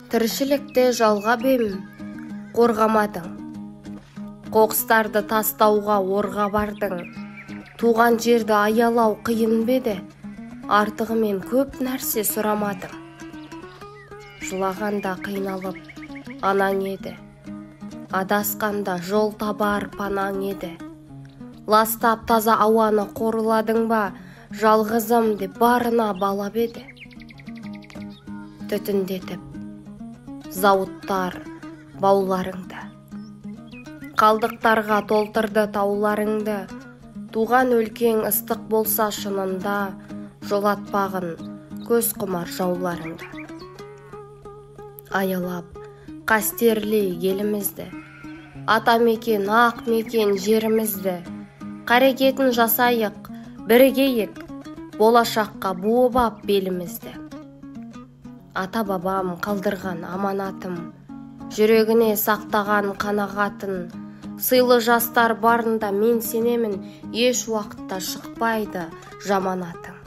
Тіршілікте жалға бем, қорғамадың. Қоқыстарды тастауға орға бардың. Туған жерді аялау қиын беді, артығымен көп нәрсе сұрамадың. Жылағанда қиналып анаң еді, адасқанда жол табар панаң еді. Ластап таза ауаны қорладың ба, жалғызым деп барына балап еді. Түтіндетіп зауыттар бауларыңды, қалдықтарға толтырды тауларыңды. Туған өлкең ыстық болса шынында, жолатпағын көз құмар жауларыңды. Аялап қастерлей елімізді, атамекен ақ мекен жерімізді. Қарекетін жасайық, бірігейік, болашаққа буып ап белімізді. Ата бабам қалдырған аманатым, жүрегіне сақтаған қанағатын. Сыйлы жастар барында мен сенемін, еш уақытта шықпайды жаманатың.